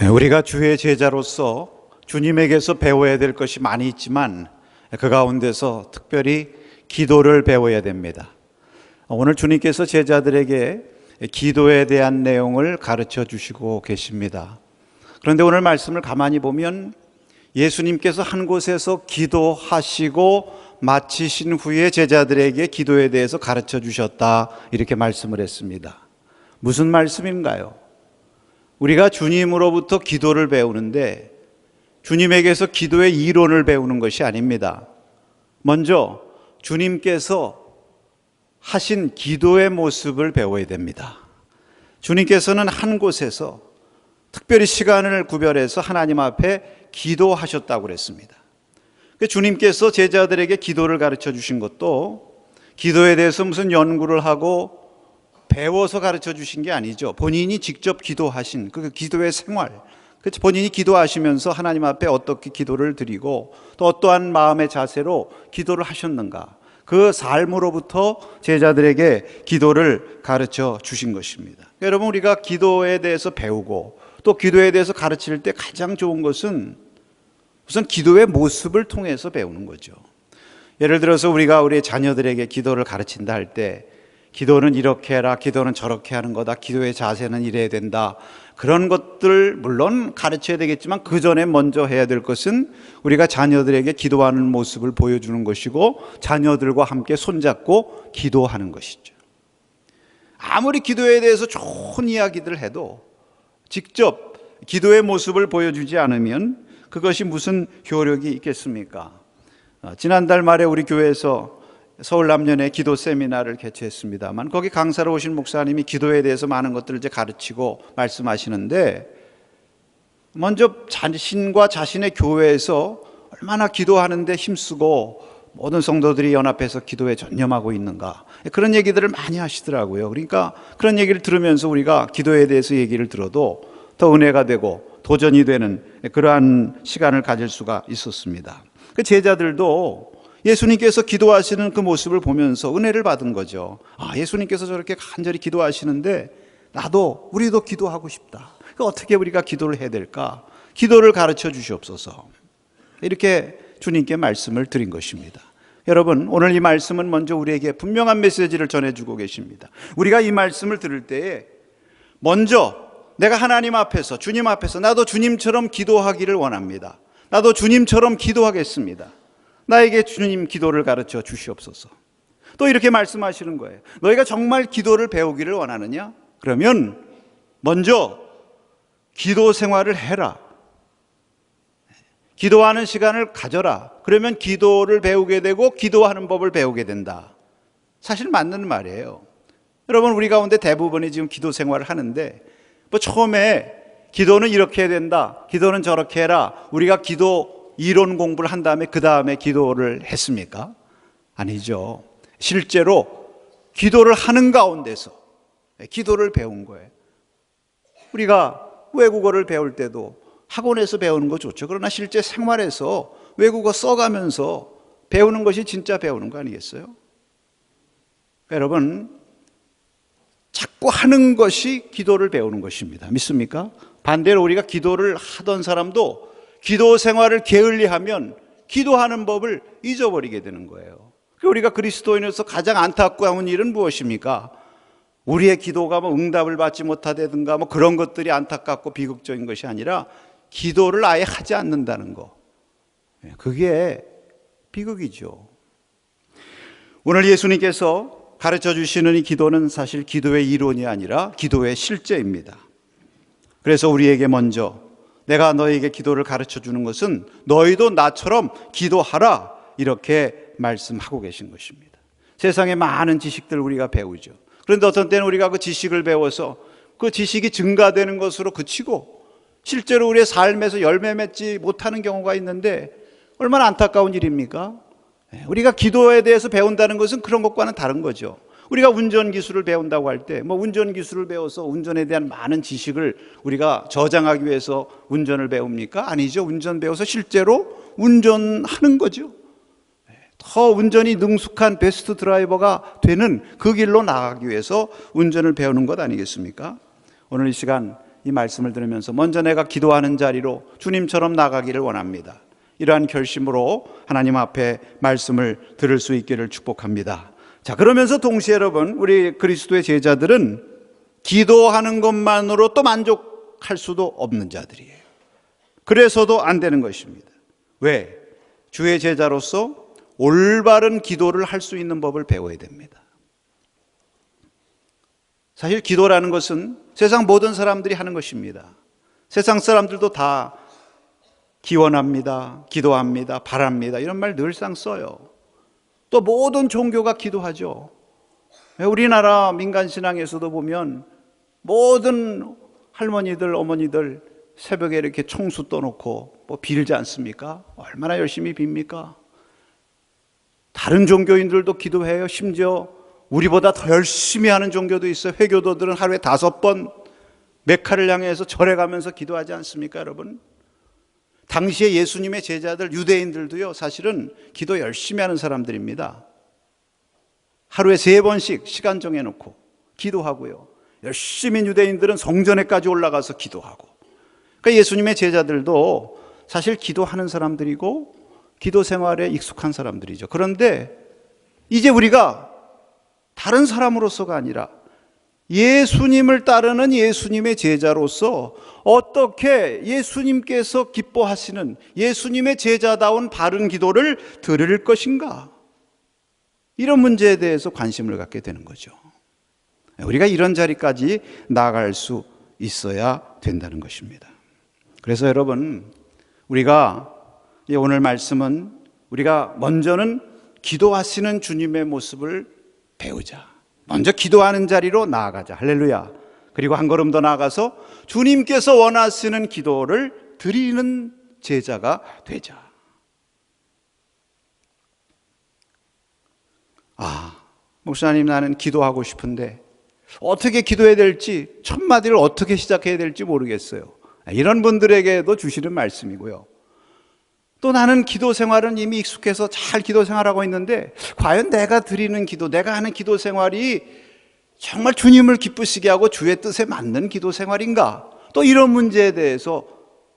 우리가 주의 제자로서 주님에게서 배워야 될 것이 많이 있지만 그 가운데서 특별히 기도를 배워야 됩니다. 오늘 주님께서 제자들에게 기도에 대한 내용을 가르쳐 주시고 계십니다. 그런데 오늘 말씀을 가만히 보면 예수님께서 한 곳에서 기도하시고 마치신 후에 제자들에게 기도에 대해서 가르쳐 주셨다, 이렇게 말씀을 했습니다. 무슨 말씀인가요? 우리가 주님으로부터 기도를 배우는데 주님에게서 기도의 이론을 배우는 것이 아닙니다. 먼저 주님께서 하신 기도의 모습을 배워야 됩니다. 주님께서는 한 곳에서 특별히 시간을 구별해서 하나님 앞에 기도하셨다고 그랬습니다. 주님께서 제자들에게 기도를 가르쳐 주신 것도 기도에 대해서 무슨 연구를 하고 배워서 가르쳐 주신 게 아니죠. 본인이 직접 기도하신 그 기도의 생활, 본인이 기도하시면서 하나님 앞에 어떻게 기도를 드리고 또 어떠한 마음의 자세로 기도를 하셨는가, 그 삶으로부터 제자들에게 기도를 가르쳐 주신 것입니다. 여러분, 우리가 기도에 대해서 배우고 또 기도에 대해서 가르칠 때 가장 좋은 것은 우선 기도의 모습을 통해서 배우는 거죠. 예를 들어서 우리가 우리 자녀들에게 기도를 가르친다 할 때 기도는 이렇게 해라, 기도는 저렇게 하는 거다, 기도의 자세는 이래야 된다, 그런 것들 물론 가르쳐야 되겠지만 그 전에 먼저 해야 될 것은 우리가 자녀들에게 기도하는 모습을 보여주는 것이고 자녀들과 함께 손잡고 기도하는 것이죠. 아무리 기도에 대해서 좋은 이야기들을 해도 직접 기도의 모습을 보여주지 않으면 그것이 무슨 효력이 있겠습니까? 지난달 말에 우리 교회에서 서울 남년에 기도 세미나를 개최했습니다만 거기 강사로 오신 목사님이 기도에 대해서 많은 것들을 이제 가르치고 말씀하시는데, 먼저 자신과 자신의 교회에서 얼마나 기도하는데 힘쓰고 모든 성도들이 연합해서 기도에 전념하고 있는가, 그런 얘기들을 많이 하시더라고요. 그러니까 그런 얘기를 들으면서 우리가 기도에 대해서 얘기를 들어도 더 은혜가 되고 도전이 되는 그러한 시간을 가질 수가 있었습니다. 그 제자들도 예수님께서 기도하시는 그 모습을 보면서 은혜를 받은 거죠. 예수님께서 저렇게 간절히 기도하시는데 우리도 기도하고 싶다. 어떻게 우리가 기도를 해야 될까? 기도를 가르쳐 주시옵소서. 이렇게 주님께 말씀을 드린 것입니다. 여러분, 오늘 이 말씀은 먼저 우리에게 분명한 메시지를 전해주고 계십니다. 우리가 이 말씀을 들을 때에 먼저 내가 하나님 앞에서, 주님 앞에서 나도 주님처럼 기도하기를 원합니다. 나도 주님처럼 기도하겠습니다. 나에게 주님 기도를 가르쳐 주시옵소서. 또 이렇게 말씀하시는 거예요. 너희가 정말 기도를 배우기를 원하느냐? 그러면 먼저 기도 생활을 해라. 기도하는 시간을 가져라. 그러면 기도를 배우게 되고 기도하는 법을 배우게 된다. 사실 맞는 말이에요. 여러분, 우리 가운데 대부분이 지금 기도 생활을 하는데 처음에 기도는 이렇게 해야 된다, 기도는 저렇게 해라, 우리가 기도 이론 공부를 한 다음에 그 다음에 기도를 했습니까? 아니죠. 실제로 기도를 하는 가운데서 기도를 배운 거예요. 우리가 외국어를 배울 때도 학원에서 배우는 거 좋죠. 그러나 실제 생활에서 외국어 써가면서 배우는 것이 진짜 배우는 거 아니겠어요? 여러분, 자꾸 하는 것이 기도를 배우는 것입니다. 믿습니까? 반대로 우리가 기도를 하던 사람도 기도 생활을 게을리하면 기도하는 법을 잊어버리게 되는 거예요. 우리가 그리스도인으로서 가장 안타까운 일은 무엇입니까? 우리의 기도가 응답을 받지 못하다든가 그런 것들이 안타깝고 비극적인 것이 아니라 기도를 아예 하지 않는다는 거. 그게 비극이죠. 오늘 예수님께서 가르쳐 주시는 이 기도는 사실 기도의 이론이 아니라 기도의 실제입니다. 그래서 우리에게 먼저 내가 너에게 기도를 가르쳐 주는 것은 너희도 나처럼 기도하라, 이렇게 말씀하고 계신 것입니다. 세상에 많은 지식들 우리가 배우죠. 그런데 어떤 때는 우리가 그 지식을 배워서 그 지식이 증가되는 것으로 그치고 실제로 우리의 삶에서 열매 맺지 못하는 경우가 있는데 얼마나 안타까운 일입니까? 우리가 기도에 대해서 배운다는 것은 그런 것과는 다른 거죠. 우리가 운전 기술을 배운다고 할 때 운전 기술을 배워서 운전에 대한 많은 지식을 우리가 저장하기 위해서 운전을 배웁니까? 아니죠. 운전 배워서 실제로 운전하는 거죠. 더 운전이 능숙한 베스트 드라이버가 되는 그 길로 나가기 위해서 운전을 배우는 것 아니겠습니까? 오늘 이 시간 이 말씀을 들으면서 먼저 내가 기도하는 자리로 주님처럼 나가기를 원합니다. 이러한 결심으로 하나님 앞에 말씀을 들을 수 있기를 축복합니다. 자, 그러면서 동시에 여러분, 우리 그리스도의 제자들은 기도하는 것만으로 또 만족할 수도 없는 자들이에요. 그래서도 안 되는 것입니다. 왜? 주의 제자로서 올바른 기도를 할 수 있는 법을 배워야 됩니다. 사실 기도라는 것은 세상 모든 사람들이 하는 것입니다. 세상 사람들도 다 기원합니다, 기도합니다, 바랍니다, 이런 말 늘상 써요. 또 모든 종교가 기도하죠. 우리나라 민간신앙에서도 보면 모든 할머니들, 어머니들 새벽에 이렇게 총수 떠놓고 뭐 빌지 않습니까? 얼마나 열심히 빕니까? 다른 종교인들도 기도해요. 심지어 우리보다 더 열심히 하는 종교도 있어요. 회교도들은 하루에 5번 메카를 향해서 절에 가면서 기도하지 않습니까, 여러분? 당시에 예수님의 제자들, 유대인들도요, 사실은 기도 열심히 하는 사람들입니다. 하루에 3번씩 시간 정해놓고 기도하고요. 열심히 유대인들은 성전에까지 올라가서 기도하고. 그러니까 예수님의 제자들도 사실 기도하는 사람들이고 기도 생활에 익숙한 사람들이죠. 그런데 이제 우리가 다른 사람으로서가 아니라 예수님을 따르는 예수님의 제자로서 어떻게 예수님께서 기뻐하시는 예수님의 제자다운 바른 기도를 드릴 것인가? 이런 문제에 대해서 관심을 갖게 되는 거죠. 우리가 이런 자리까지 나아갈 수 있어야 된다는 것입니다. 그래서 여러분, 우리가 오늘 말씀은 우리가 먼저는 기도하시는 주님의 모습을 배우자. 먼저 기도하는 자리로 나아가자. 할렐루야. 그리고 한 걸음 더 나아가서 주님께서 원하시는 기도를 드리는 제자가 되자. 목사님, 나는 기도하고 싶은데 어떻게 기도해야 될지, 첫 마디를 어떻게 시작해야 될지 모르겠어요. 이런 분들에게도 주시는 말씀이고요. 또 나는 기도 생활은 이미 익숙해서 잘 기도 생활하고 있는데 과연 내가 드리는 기도, 내가 하는 기도 생활이 정말 주님을 기쁘시게 하고 주의 뜻에 맞는 기도 생활인가? 또 이런 문제에 대해서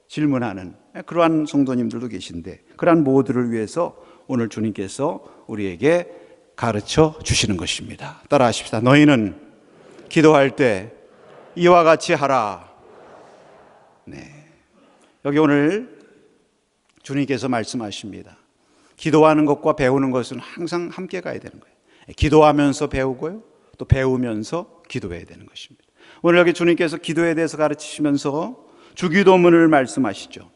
질문하는 그러한 성도님들도 계신데, 그러한 모두를 위해서 오늘 주님께서 우리에게 가르쳐 주시는 것입니다. 따라하십시다. 너희는 기도할 때 이와 같이 하라. 네. 여기 오늘 주님께서 말씀하십니다. 기도하는 것과 배우는 것은 항상 함께 가야 되는 거예요. 기도하면서 배우고요, 또 배우면서 기도해야 되는 것입니다. 오늘 여기 주님께서 기도에 대해서 가르치시면서 주기도문을 말씀하시죠.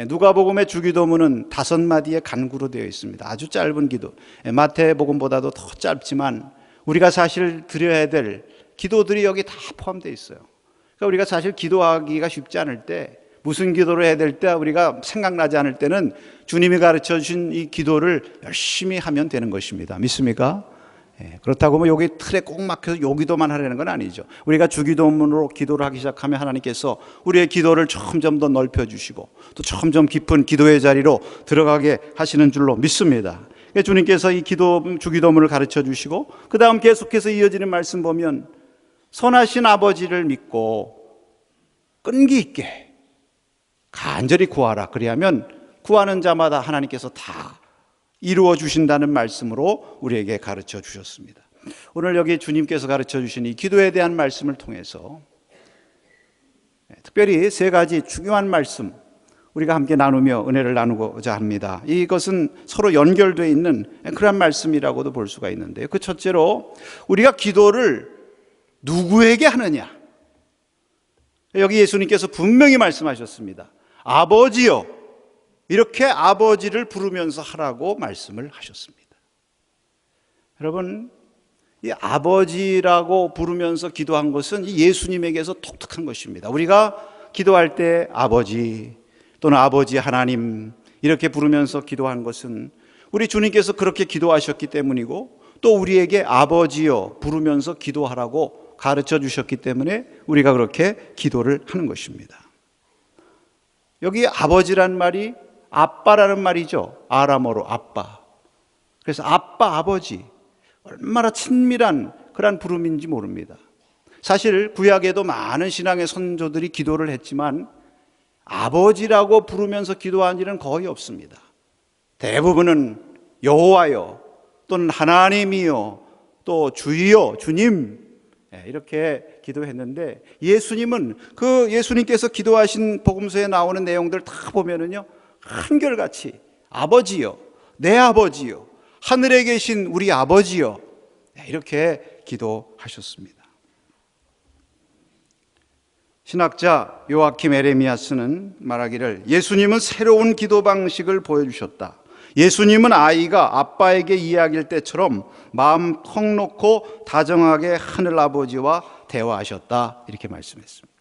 누가복음의 주기도문은 5마디의 간구로 되어 있습니다. 아주 짧은 기도. 마태복음보다도 더 짧지만 우리가 사실 드려야 될 기도들이 여기 다 포함되어 있어요. 그러니까 우리가 사실 기도하기가 쉽지 않을 때, 무슨 기도를 해야 될 때 우리가 생각나지 않을 때는 주님이 가르쳐 주신 이 기도를 열심히 하면 되는 것입니다. 믿습니까? 그렇다고 뭐 여기 틀에 꼭 막혀서 요 기도만 하려는 건 아니죠. 우리가 주기도문으로 기도를 하기 시작하면 하나님께서 우리의 기도를 점점 더 넓혀주시고 또 점점 깊은 기도의 자리로 들어가게 하시는 줄로 믿습니다. 주님께서 이 주기도문을 가르쳐 주시고 그 다음 계속해서 이어지는 말씀 보면 선하신 아버지를 믿고 끈기 있게 간절히 구하라. 그리하면 구하는 자마다 하나님께서 다 이루어 주신다는 말씀으로 우리에게 가르쳐 주셨습니다. 오늘 여기 주님께서 가르쳐 주신 이 기도에 대한 말씀을 통해서 특별히 3가지 중요한 말씀 우리가 함께 나누며 은혜를 나누고자 합니다. 이것은 서로 연결되어 있는 그런 말씀이라고도 볼 수가 있는데요. 그 첫째로 우리가 기도를 누구에게 하느냐. 여기 예수님께서 분명히 말씀하셨습니다. 아버지요, 이렇게 아버지를 부르면서 하라고 말씀을 하셨습니다. 여러분, 이 아버지라고 부르면서 기도한 것은 예수님에게서 독특한 것입니다. 우리가 기도할 때 아버지 또는 아버지 하나님 이렇게 부르면서 기도한 것은 우리 주님께서 그렇게 기도하셨기 때문이고, 또 우리에게 아버지여 부르면서 기도하라고 가르쳐 주셨기 때문에 우리가 그렇게 기도를 하는 것입니다. 여기 아버지란 말이 아빠라는 말이죠. 아람어로 아빠. 그래서 아빠, 아버지, 얼마나 친밀한 그런 부름인지 모릅니다. 사실 구약에도 많은 신앙의 선조들이 기도를 했지만 아버지라고 부르면서 기도한 일은 거의 없습니다. 대부분은 여호와여 또는 하나님이여 또 주여 주님 이렇게 기도했는데, 예수님은 그 예수님께서 기도하신 복음서에 나오는 내용들 다 보면은요, 한결같이 아버지여, 내 아버지여, 하늘에 계신 우리 아버지여, 이렇게 기도하셨습니다. 신학자 요아킴 에레미야스는 말하기를, 예수님은 새로운 기도 방식을 보여주셨다. 예수님은 아이가 아빠에게 이야기할 때처럼 마음 턱 놓고 다정하게 하늘 아버지와 대화하셨다, 이렇게 말씀했습니다.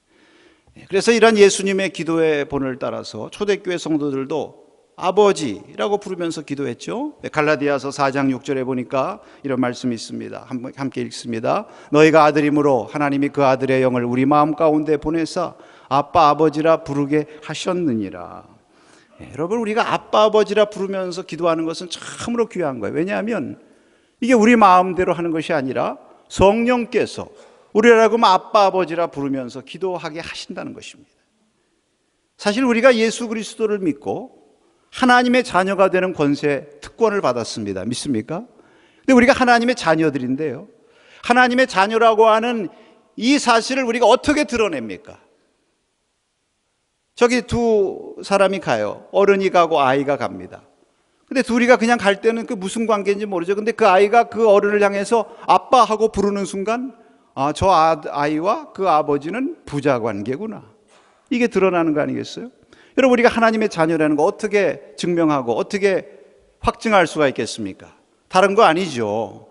그래서 이런 예수님의 기도의 본을 따라서 초대교회 성도들도 아버지라고 부르면서 기도했죠. 갈라디아서 4장 6절에 보니까 이런 말씀이 있습니다. 함께 읽습니다. 너희가 아들이므로 하나님이 그 아들의 영을 우리 마음 가운데 보내사 아빠 아버지라 부르게 하셨느니라. 여러분, 우리가 아빠 아버지라 부르면서 기도하는 것은 참으로 귀한 거예요. 왜냐하면 이게 우리 마음대로 하는 것이 아니라 성령께서 우리라고 아빠 아버지라 부르면서 기도하게 하신다는 것입니다. 사실 우리가 예수 그리스도를 믿고 하나님의 자녀가 되는 권세, 특권을 받았습니다. 믿습니까? 근데 우리가 하나님의 자녀들인데요, 하나님의 자녀라고 하는 이 사실을 우리가 어떻게 드러냅니까? 저기 두 사람이 가요. 어른이 가고 아이가 갑니다. 근데 둘이가 그냥 갈 때는 그 무슨 관계인지 모르죠. 근데 그 아이가 그 어른을 향해서 아빠 하고 부르는 순간, 저 아이와 그 아버지는 부자 관계구나, 이게 드러나는 거 아니겠어요? 여러분, 우리가 하나님의 자녀라는 거 어떻게 증명하고 어떻게 확증할 수가 있겠습니까? 다른 거 아니죠.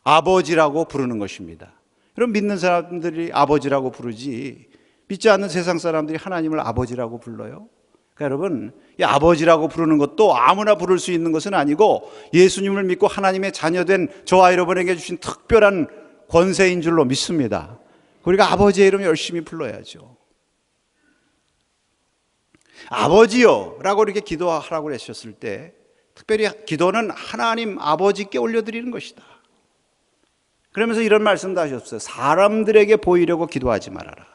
아버지라고 부르는 것입니다. 여러분, 믿는 사람들이 아버지라고 부르지 믿지 않는 세상 사람들이 하나님을 아버지라고 불러요? 그러니까 여러분, 이 아버지라고 부르는 것도 아무나 부를 수 있는 것은 아니고 예수님을 믿고 하나님의 자녀된 저와 여러분에게 주신 특별한 권세인 줄로 믿습니다. 우리가 아버지의 이름 열심히 불러야죠. 아버지요 라고 이렇게 기도하라고 하셨을 때, 특별히 기도는 하나님 아버지께 올려드리는 것이다. 그러면서 이런 말씀도 하셨어요. 사람들에게 보이려고 기도하지 말아라.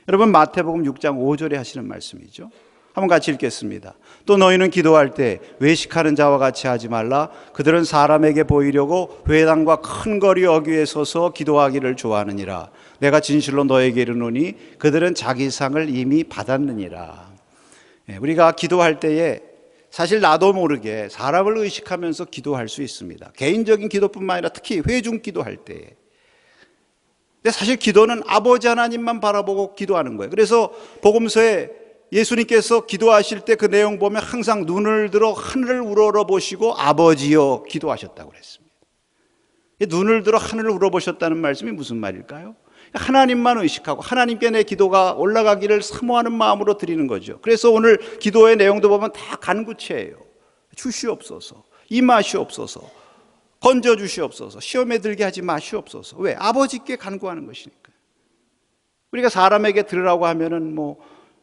여러분, 마태복음 6장 5절에 하시는 말씀이죠. 한번 같이 읽겠습니다. 또 너희는 기도할 때 외식하는 자와 같이 하지 말라. 그들은 사람에게 보이려고 회당과 큰 거리 어귀에 서서 기도하기를 좋아하느니라. 내가 진실로 너에게 이르노니 그들은 자기 상을 이미 받았느니라. 우리가 기도할 때에 사실 나도 모르게 사람을 의식하면서 기도할 수 있습니다. 개인적인 기도뿐만 아니라 특히 회중 기도할 때에. 근데 사실 기도는 아버지 하나님만 바라보고 기도하는 거예요. 그래서 복음서에 예수님께서 기도하실 때 그 내용 보면 항상 눈을 들어 하늘을 우러러보시고 아버지여 기도하셨다고 그랬습니다. 눈을 들어 하늘을 우러보셨다는 말씀이 무슨 말일까요? 하나님만 의식하고 하나님께 내 기도가 올라가기를 사모하는 마음으로 드리는 거죠. 그래서 오늘 기도의 내용도 보면 다 간구체예요. 주시옵소서, 임하시옵소서, 건져주시옵소서, 시험에 들게 하지 마시옵소서. 왜? 아버지께 간구하는 것이니까. 우리가 사람에게 들으라고 하면은 뭐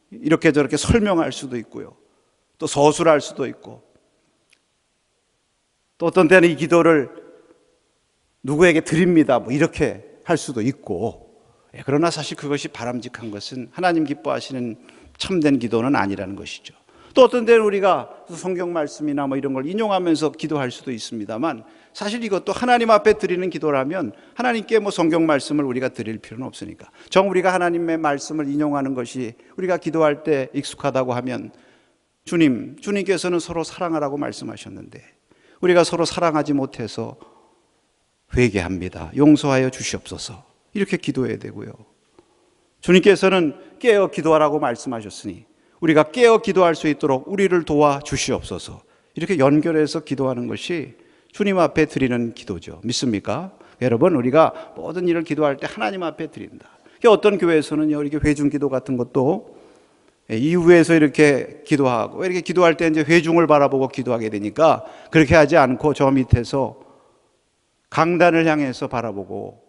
이렇게 저렇게 설명할 수도 있고요, 또 서술할 수도 있고, 또 어떤 때는 이 기도를 누구에게 드립니다 뭐 이렇게 할 수도 있고, 그러나 사실 그것이 바람직한 것은 하나님 기뻐하시는 참된 기도는 아니라는 것이죠. 또 어떤 때는 우리가 성경 말씀이나 뭐 이런 걸 인용하면서 기도할 수도 있습니다만, 사실 이것도 하나님 앞에 드리는 기도라면 하나님께 뭐 성경 말씀을 우리가 드릴 필요는 없으니까, 정 우리가 하나님의 말씀을 인용하는 것이 우리가 기도할 때 익숙하다고 하면, 주님께서는 서로 사랑하라고 말씀하셨는데 우리가 서로 사랑하지 못해서 회개합니다, 용서하여 주시옵소서, 이렇게 기도해야 되고요. 주님께서는 깨어 기도하라고 말씀하셨으니 우리가 깨어 기도할 수 있도록 우리를 도와 주시옵소서, 이렇게 연결해서 기도하는 것이 주님 앞에 드리는 기도죠. 믿습니까? 여러분, 우리가 모든 일을 기도할 때 하나님 앞에 드린다. 어떤 교회에서는요, 이렇게 회중 기도 같은 것도 이후에서 이렇게 기도하고, 이렇게 기도할 때 이제 회중을 바라보고 기도하게 되니까 그렇게 하지 않고 저 밑에서 강단을 향해서 바라보고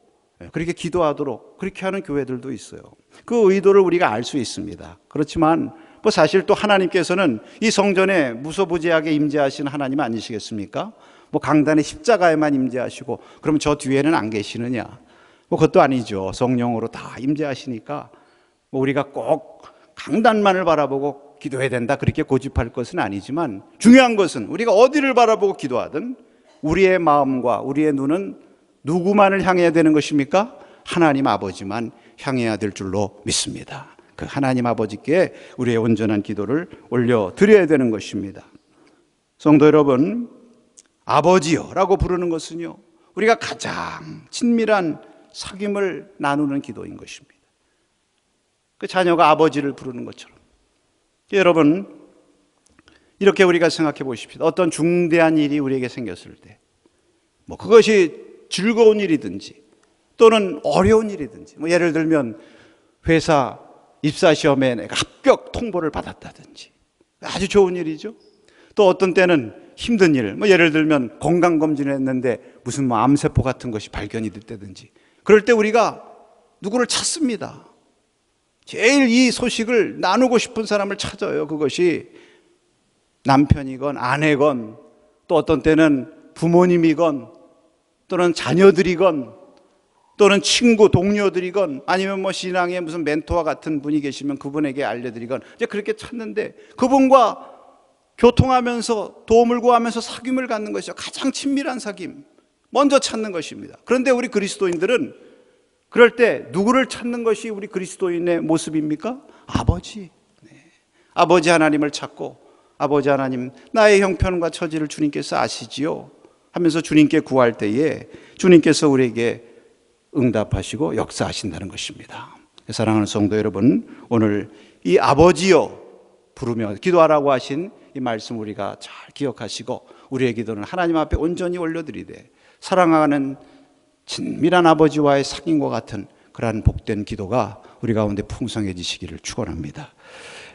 그렇게 기도하도록 그렇게 하는 교회들도 있어요. 그 의도를 우리가 알 수 있습니다. 그렇지만 뭐 사실 또 하나님께서는 이 성전에 무소부지하게 임재하시는 하나님 아니시겠습니까? 뭐 강단의 십자가에만 임재하시고 그럼 저 뒤에는 안 계시느냐? 뭐 그것도 아니죠. 성령으로 다 임재하시니까 뭐 우리가 꼭 강단만을 바라보고 기도해야 된다 그렇게 고집할 것은 아니지만, 중요한 것은 우리가 어디를 바라보고 기도하든 우리의 마음과 우리의 눈은 누구만을 향해야 되는 것입니까? 하나님 아버지만 향해야 될 줄로 믿습니다. 그 하나님 아버지께 우리의 온전한 기도를 올려드려야 되는 것입니다. 성도 여러분, 아버지여라고 부르는 것은요, 우리가 가장 친밀한 사귐을 나누는 기도인 것입니다. 그 자녀가 아버지를 부르는 것처럼. 여러분, 이렇게 우리가 생각해 보십시다. 어떤 중대한 일이 우리에게 생겼을 때, 뭐 그것이 즐거운 일이든지 또는 어려운 일이든지, 뭐 예를 들면 회사 입사시험에 내가 합격 통보를 받았다든지, 아주 좋은 일이죠. 또 어떤 때는 힘든 일, 뭐 예를 들면 건강검진을 했는데 무슨 뭐 암세포 같은 것이 발견이 됐다든지, 그럴 때 우리가 누구를 찾습니다. 제일 이 소식을 나누고 싶은 사람을 찾아요. 그것이 남편이건 아내건, 또 어떤 때는 부모님이건, 또는 자녀들이건, 또는 친구, 동료들이건, 아니면 뭐 신앙의 무슨 멘토와 같은 분이 계시면 그분에게 알려드리건, 이제 그렇게 찾는데 그분과 교통하면서 도움을 구하면서 사귐을 갖는 것이죠. 가장 친밀한 사귐, 먼저 찾는 것입니다. 그런데 우리 그리스도인들은 그럴 때 누구를 찾는 것이 우리 그리스도인의 모습입니까? 아버지. 아버지 하나님을 찾고, 아버지 하나님, 나의 형편과 처지를 주님께서 아시지요 하면서 주님께 구할 때에 주님께서 우리에게 응답하시고 역사하신다는 것입니다. 사랑하는 성도 여러분, 오늘 이 아버지여 부르며 기도하라고 하신 이 말씀 우리가 잘 기억하시고, 우리의 기도는 하나님 앞에 온전히 올려드리되 사랑하는 친밀한 아버지와의 사귐과 같은 그러한 복된 기도가 우리 가운데 풍성해지시기를 축원합니다.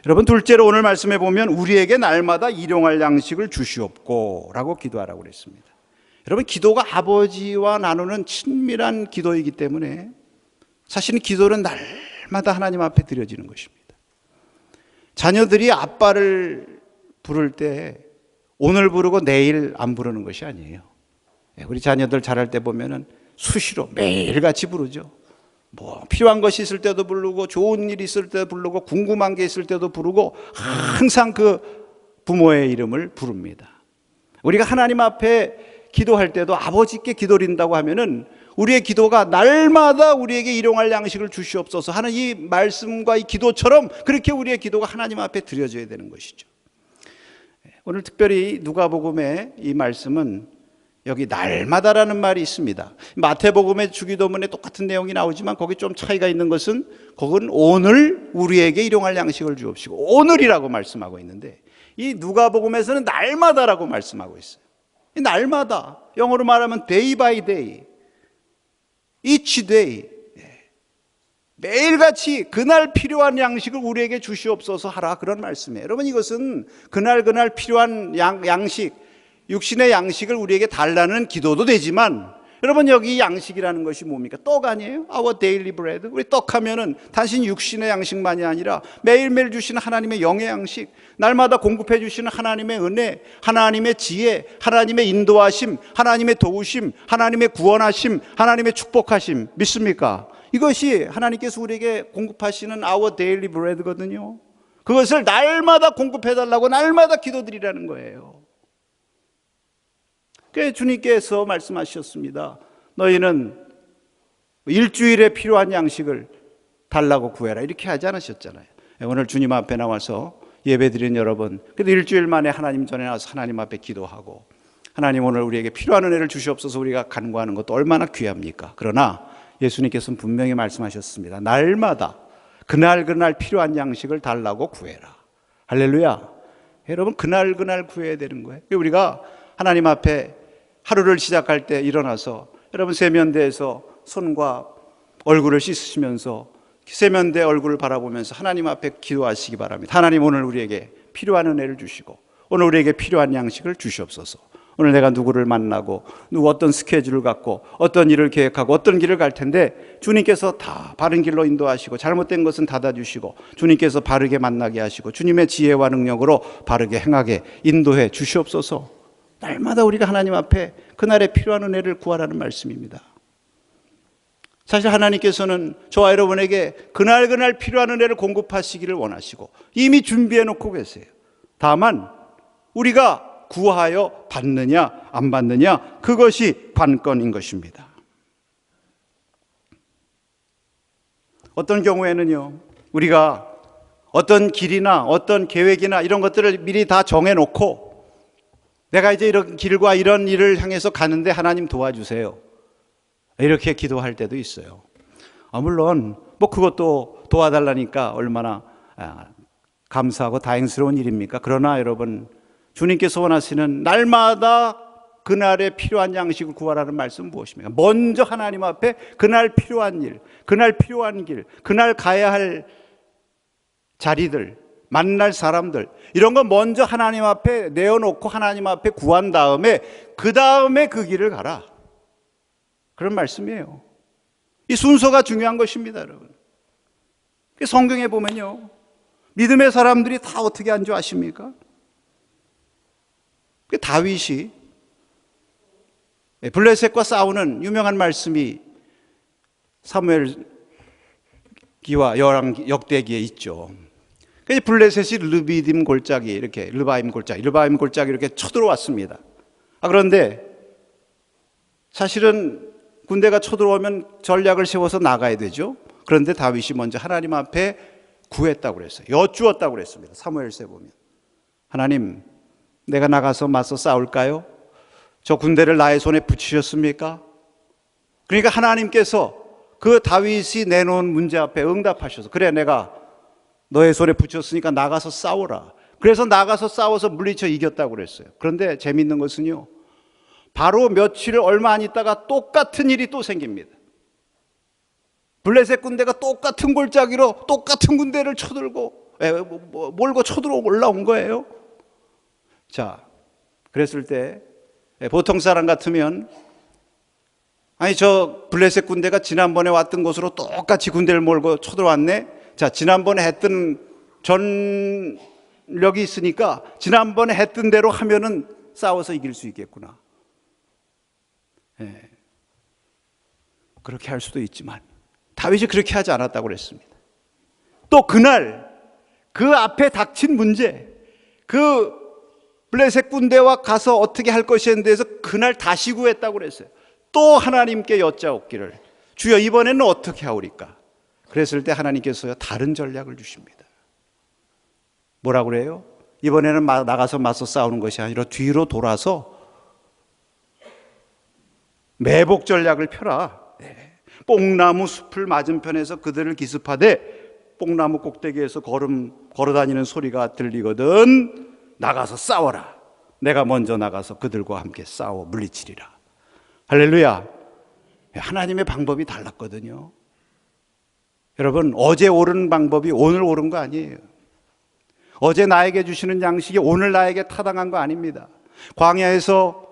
여러분, 둘째로 오늘 말씀해 보면 우리에게 날마다 일용할 양식을 주시옵고 라고 기도하라고 그랬습니다. 여러분, 기도가 아버지와 나누는 친밀한 기도이기 때문에 사실은 기도는 날마다 하나님 앞에 드려지는 것입니다. 자녀들이 아빠를 부를 때 오늘 부르고 내일 안 부르는 것이 아니에요. 우리 자녀들 자랄 때 보면은 수시로 매일같이 부르죠. 뭐 필요한 것이 있을 때도 부르고, 좋은 일이 있을 때도 부르고, 궁금한 게 있을 때도 부르고, 항상 그 부모의 이름을 부릅니다. 우리가 하나님 앞에 기도할 때도 아버지께 기도드린다고 하면은 우리의 기도가 날마다 우리에게 일용할 양식을 주시옵소서 하는 이 말씀과 이 기도처럼 그렇게 우리의 기도가 하나님 앞에 드려져야 되는 것이죠. 오늘 특별히 누가복음의 이 말씀은 여기 날마다라는 말이 있습니다. 마태복음의 주기도문에 똑같은 내용이 나오지만 거기 좀 차이가 있는 것은, 거기는 오늘 우리에게 일용할 양식을 주옵시고 오늘이라고 말씀하고 있는데, 이 누가복음에서는 날마다라고 말씀하고 있어요. 이 날마다, 영어로 말하면 day by day, each day, 매일같이 그날 필요한 양식을 우리에게 주시옵소서 하라, 그런 말씀이에요. 여러분, 이것은 그날 필요한 양식, 육신의 양식을 우리에게 달라는 기도도 되지만, 여러분, 여기 양식이라는 것이 뭡니까? 떡 아니에요? Our daily bread. 우리 떡 하면은 단순히 육신의 양식만이 아니라 매일매일 주시는 하나님의 영의 양식, 날마다 공급해 주시는 하나님의 은혜, 하나님의 지혜, 하나님의 인도하심, 하나님의 도우심, 하나님의 구원하심, 하나님의 축복하심, 믿습니까? 이것이 하나님께서 우리에게 공급하시는 Our daily bread거든요. 그것을 날마다 공급해 달라고 날마다 기도드리라는 거예요. 그래서 주님께서 말씀하셨습니다. 너희는 일주일에 필요한 양식을 달라고 구해라, 이렇게 하지 않으셨잖아요. 오늘 주님 앞에 나와서 예배드린 여러분, 그래도 일주일 만에 하나님 전에 나와서 하나님 앞에 기도하고, 하나님 오늘 우리에게 필요한 은혜를 주시옵소서 우리가 간구하는 것도 얼마나 귀합니까? 그러나 예수님께서는 분명히 말씀하셨습니다. 날마다 그날 필요한 양식을 달라고 구해라. 할렐루야. 여러분, 그날 구해야 되는 거예요. 우리가 하나님 앞에 하루를 시작할 때 일어나서 여러분 세면대에서 손과 얼굴을 씻으시면서 세면대 얼굴을 바라보면서 하나님 앞에 기도하시기 바랍니다. 하나님, 오늘 우리에게 필요한 은혜를 주시고 오늘 우리에게 필요한 양식을 주시옵소서. 오늘 내가 누구를 만나고 어떤 스케줄을 갖고 어떤 일을 계획하고 어떤 길을 갈 텐데 주님께서 다 바른 길로 인도하시고 잘못된 것은 닫아주시고 주님께서 바르게 만나게 하시고 주님의 지혜와 능력으로 바르게 행하게 인도해 주시옵소서. 날마다 우리가 하나님 앞에 그날에 필요한 은혜를 구하라는 말씀입니다. 사실 하나님께서는 저와 여러분에게 그날 필요한 은혜를 공급하시기를 원하시고 이미 준비해 놓고 계세요. 다만 우리가 구하여 받느냐 안 받느냐, 그것이 관건인 것입니다. 어떤 경우에는요, 우리가 어떤 길이나 어떤 계획이나 이런 것들을 미리 다 정해놓고 내가 이제 이런 길과 이런 일을 향해서 가는데 하나님 도와주세요, 이렇게 기도할 때도 있어요. 물론 뭐 그것도 도와달라니까 얼마나 감사하고 다행스러운 일입니까? 그러나 여러분, 주님께서 원하시는 날마다 그날에 필요한 양식을 구하라는 말씀은 무엇입니까? 먼저 하나님 앞에 그날 필요한 일, 그날 필요한 길, 그날 가야 할 자리들, 만날 사람들, 이런 거 먼저 하나님 앞에 내어놓고 하나님 앞에 구한 다음에 그 다음에 그 길을 가라, 그런 말씀이에요. 이 순서가 중요한 것입니다, 여러분. 성경에 보면요, 믿음의 사람들이 다 어떻게 한 줄 아십니까? 다윗이 블레셋과 싸우는 유명한 말씀이 사무엘기와 역대기에 있죠. 블레셋이 르바임 골짜기 이렇게 쳐들어왔습니다. 그런데 사실은 군대가 쳐들어오면 전략을 세워서 나가야 되죠. 그런데 다윗이 먼저 하나님 앞에 구했다고 그랬어요. 여쭈었다고 그랬습니다. 사무엘서에 보면, 하나님, 내가 나가서 맞서 싸울까요? 저 군대를 나의 손에 붙이셨습니까? 그러니까 하나님께서 그 다윗이 내놓은 문제 앞에 응답하셔서, 그래, 내가 너의 손에 붙였으니까 나가서 싸워라. 그래서 나가서 싸워서 물리쳐 이겼다고 그랬어요. 그런데 재미있는 것은요, 바로 며칠을 얼마 안 있다가 똑같은 일이 또 생깁니다. 블레셋 군대가 똑같은 골짜기로 똑같은 군대를 쳐들고 몰고 쳐들어 올라온 거예요. 자, 그랬을 때 보통 사람 같으면, 아니 저 블레셋 군대가 지난번에 왔던 곳으로 똑같이 군대를 몰고 쳐들어왔네. 자, 지난번에 했던 전력이 있으니까 지난번에 했던 대로 하면은 싸워서 이길 수 있겠구나. 그렇게 할 수도 있지만 다윗이 그렇게 하지 않았다고 그랬습니다. 또 그날 그 앞에 닥친 문제, 그 블레셋 군대와 가서 어떻게 할 것이에 대해서 그날 다시 구했다고 그랬어요. 또 하나님께 여짜옵기를, 주여 이번에는 어떻게 하오리까? 그랬을 때 하나님께서요, 다른 전략을 주십니다. 뭐라고 그래요? 이번에는 나가서 맞서 싸우는 것이 아니라 뒤로 돌아서 매복 전략을 펴라. 뽕나무 숲을 맞은편에서 그들을 기습하되 뽕나무 꼭대기에서 걸어다니는 소리가 들리거든 나가서 싸워라. 내가 먼저 나가서 그들과 함께 싸워 물리치리라. 할렐루야. 하나님의 방법이 달랐거든요. 여러분, 어제 옳은 방법이 오늘 옳은 거 아니에요. 어제 나에게 주시는 양식이 오늘 나에게 타당한 거 아닙니다. 광야에서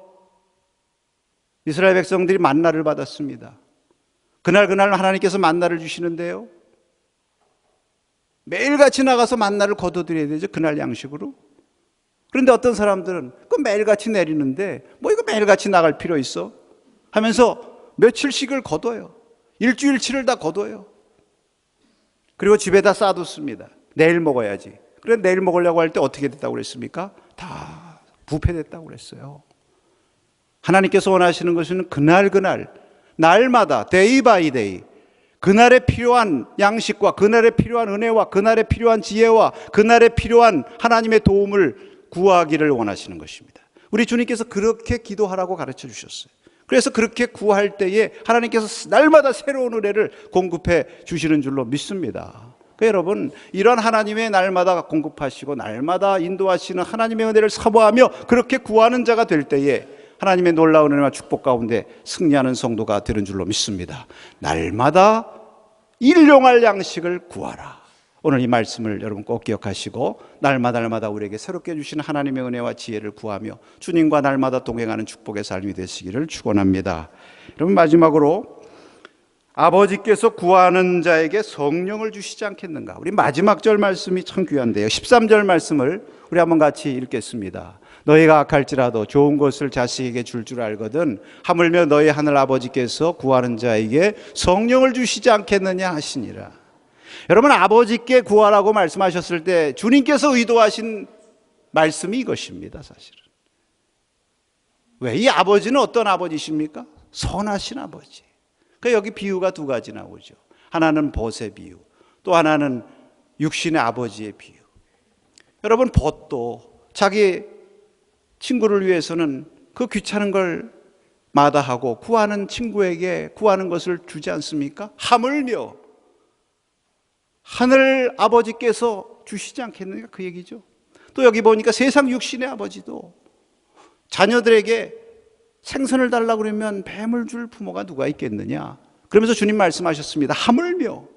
이스라엘 백성들이 만나를 받았습니다. 그날 하나님께서 만나를 주시는데요, 매일같이 나가서 만나를 거둬들여야 되죠, 그날 양식으로. 그런데 어떤 사람들은 그 매일같이 내리는데 뭐 이거 매일같이 나갈 필요 있어? 하면서 며칠씩을 거둬요. 일주일치를 다 거둬요. 그리고 집에다 싸뒀습니다. 내일 먹어야지. 그래, 내일 먹으려고 할 때 어떻게 됐다고 그랬습니까? 다 부패됐다고 그랬어요. 하나님께서 원하시는 것은 그날 날마다 데이 바이 데이 그날에 필요한 양식과 그날에 필요한 은혜와 그날에 필요한 지혜와 그날에 필요한 하나님의 도움을 구하기를 원하시는 것입니다. 우리 주님께서 그렇게 기도하라고 가르쳐 주셨어요. 그래서 그렇게 구할 때에 하나님께서 날마다 새로운 은혜를 공급해 주시는 줄로 믿습니다. 그러니까 여러분, 이런 하나님의 날마다 공급하시고 날마다 인도하시는 하나님의 은혜를 사모하며 그렇게 구하는 자가 될 때에 하나님의 놀라운 은혜와 축복 가운데 승리하는 성도가 되는 줄로 믿습니다. 날마다 일용할 양식을 구하라. 오늘 이 말씀을 여러분 꼭 기억하시고 날마다 우리에게 새롭게 주시는 하나님의 은혜와 지혜를 구하며 주님과 날마다 동행하는 축복의 삶이 되시기를 축원합니다. 여러분, 마지막으로 아버지께서 구하는 자에게 성령을 주시지 않겠는가? 우리 마지막 절 말씀이 참 귀한데요, 13절 말씀을 우리 한번 같이 읽겠습니다. 너희가 악할지라도 좋은 것을 자식에게 줄 줄 알거든 하물며 너희 하늘 아버지께서 구하는 자에게 성령을 주시지 않겠느냐 하시니라. 여러분, 아버지께 구하라고 말씀하셨을 때 주님께서 의도하신 말씀이 이것입니다. 사실은 왜? 이 아버지는 어떤 아버지십니까? 선하신 아버지. 그러니까 여기 비유가 두 가지 나오죠. 하나는 벗의 비유, 또 하나는 육신의 아버지의 비유. 여러분, 벗도 자기 친구를 위해서는 그 귀찮은 걸 마다하고 구하는 친구에게 구하는 것을 주지 않습니까? 하물며 하늘 아버지께서 주시지 않겠느냐, 그 얘기죠. 또 여기 보니까 세상 육신의 아버지도 자녀들에게 생선을 달라고 그러면 뱀을 줄 부모가 누가 있겠느냐. 그러면서 주님 말씀하셨습니다. 하물며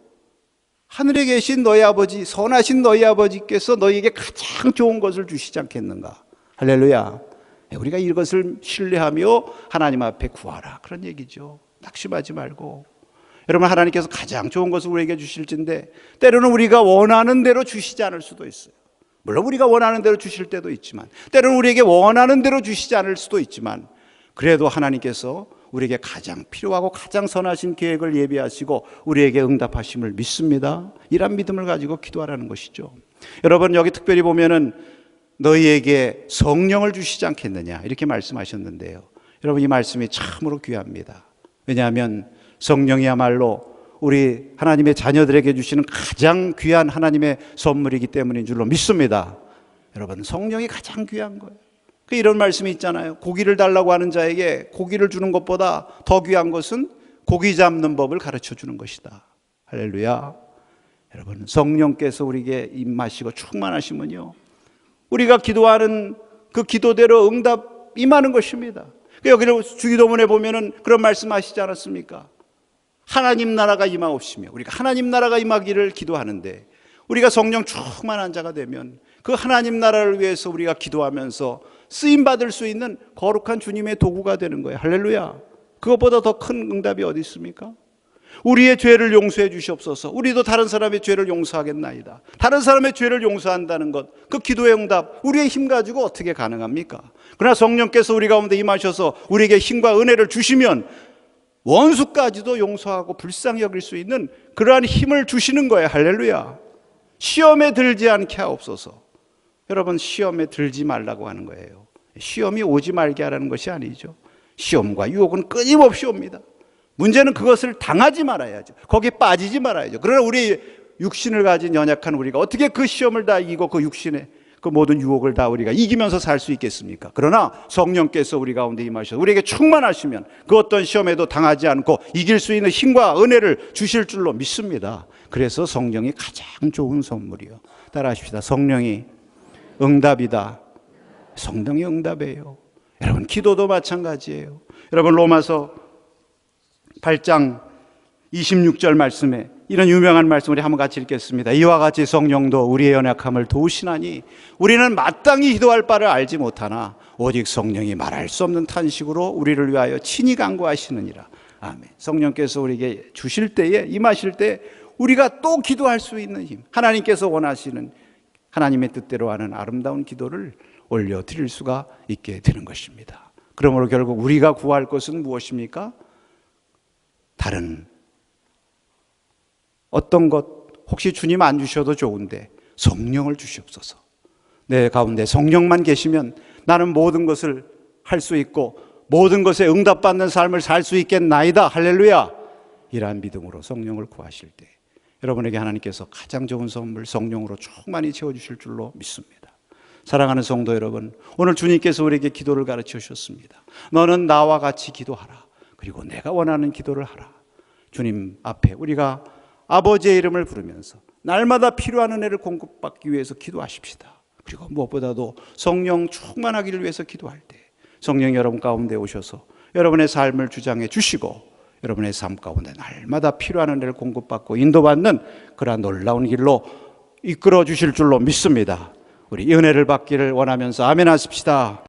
하늘에 계신 너희 아버지, 선하신 너희 아버지께서 너희에게 가장 좋은 것을 주시지 않겠는가. 할렐루야. 우리가 이것을 신뢰하며 하나님 앞에 구하라, 그런 얘기죠. 낙심하지 말고. 여러분, 하나님께서 가장 좋은 것을 우리에게 주실진데 때로는 우리가 원하는 대로 주시지 않을 수도 있어요. 물론 우리가 원하는 대로 주실 때도 있지만, 때로는 우리에게 원하는 대로 주시지 않을 수도 있지만, 그래도 하나님께서 우리에게 가장 필요하고 가장 선하신 계획을 예비하시고 우리에게 응답하심을 믿습니다. 이런 믿음을 가지고 기도하라는 것이죠. 여러분, 여기 특별히 보면은 너희에게 성령을 주시지 않겠느냐 이렇게 말씀하셨는데요. 여러분, 이 말씀이 참으로 귀합니다. 왜냐하면 성령이야말로 우리 하나님의 자녀들에게 주시는 가장 귀한 하나님의 선물이기 때문인 줄로 믿습니다. 여러분, 성령이 가장 귀한 거예요. 이런 말씀이 있잖아요. 고기를 달라고 하는 자에게 고기를 주는 것보다 더 귀한 것은 고기 잡는 법을 가르쳐 주는 것이다. 할렐루야. 여러분, 성령께서 우리에게 임하시고 충만하시면요, 우리가 기도하는 그 기도대로 응답 임하는 것입니다. 여기를 주기도문에 보면은 그런 말씀하시지 않았습니까? 하나님 나라가 임하옵시며, 우리가 하나님 나라가 임하기를 기도하는데 우리가 성령 충만한 자가 되면 그 하나님 나라를 위해서 우리가 기도하면서 쓰임 받을 수 있는 거룩한 주님의 도구가 되는 거예요. 할렐루야. 그것보다 더 큰 응답이 어디 있습니까? 우리의 죄를 용서해 주시옵소서. 우리도 다른 사람의 죄를 용서하겠나이다. 다른 사람의 죄를 용서한다는 것, 그 기도의 응답, 우리의 힘 가지고 어떻게 가능합니까? 그러나 성령께서 우리 가운데 임하셔서 우리에게 힘과 은혜를 주시면 원수까지도 용서하고 불쌍히 여길 수 있는 그러한 힘을 주시는 거예요. 할렐루야. 시험에 들지 않게 하옵소서. 여러분, 시험에 들지 말라고 하는 거예요. 시험이 오지 말게 하라는 것이 아니죠. 시험과 유혹은 끊임없이 옵니다. 문제는 그것을 당하지 말아야죠. 거기에 빠지지 말아야죠. 그러나 우리 육신을 가진 연약한 우리가 어떻게 그 시험을 다 이기고 그 육신의 그 모든 유혹을 다 우리가 이기면서 살 수 있겠습니까? 그러나 성령께서 우리 가운데 임하셔서 우리에게 충만하시면 그 어떤 시험에도 당하지 않고 이길 수 있는 힘과 은혜를 주실 줄로 믿습니다. 그래서 성령이 가장 좋은 선물이요. 따라하십시다. 성령이 응답이다. 성령이 응답이에요. 여러분, 기도도 마찬가지예요. 여러분, 로마서 8장 26절 말씀에 이런 유명한 말씀 우리 한번 같이 읽겠습니다. 이와 같이 성령도 우리의 연약함을 도우시나니 우리는 마땅히 기도할 바를 알지 못하나 오직 성령이 말할 수 없는 탄식으로 우리를 위하여 친히 간구하시느니라. 아멘. 성령께서 우리에게 주실 때에, 임하실 때 우리가 또 기도할 수 있는 힘, 하나님께서 원하시는 하나님의 뜻대로 하는 아름다운 기도를 올려드릴 수가 있게 되는 것입니다. 그러므로 결국 우리가 구할 것은 무엇입니까? 다른 어떤 것, 혹시 주님 안 주셔도 좋은데 성령을 주시옵소서. 내 가운데 성령만 계시면 나는 모든 것을 할 수 있고 모든 것에 응답받는 삶을 살 수 있겠나이다. 할렐루야. 이러한 믿음으로 성령을 구하실 때 여러분에게 하나님께서 가장 좋은 선물 성령으로 충만히 채워주실 줄로 믿습니다. 사랑하는 성도 여러분, 오늘 주님께서 우리에게 기도를 가르쳐 주셨습니다. 너는 나와 같이 기도하라. 그리고 내가 원하는 기도를 하라. 주님 앞에 우리가 아버지의 이름을 부르면서 날마다 필요한 은혜를 공급받기 위해서 기도하십시다. 그리고 무엇보다도 성령 충만하기를 위해서 기도할 때 성령이 여러분 가운데 오셔서 여러분의 삶을 주장해 주시고 여러분의 삶 가운데 날마다 필요한 은혜를 공급받고 인도받는 그러한 놀라운 길로 이끌어 주실 줄로 믿습니다. 우리 이 은혜를 받기를 원하면서 아멘 하십시다.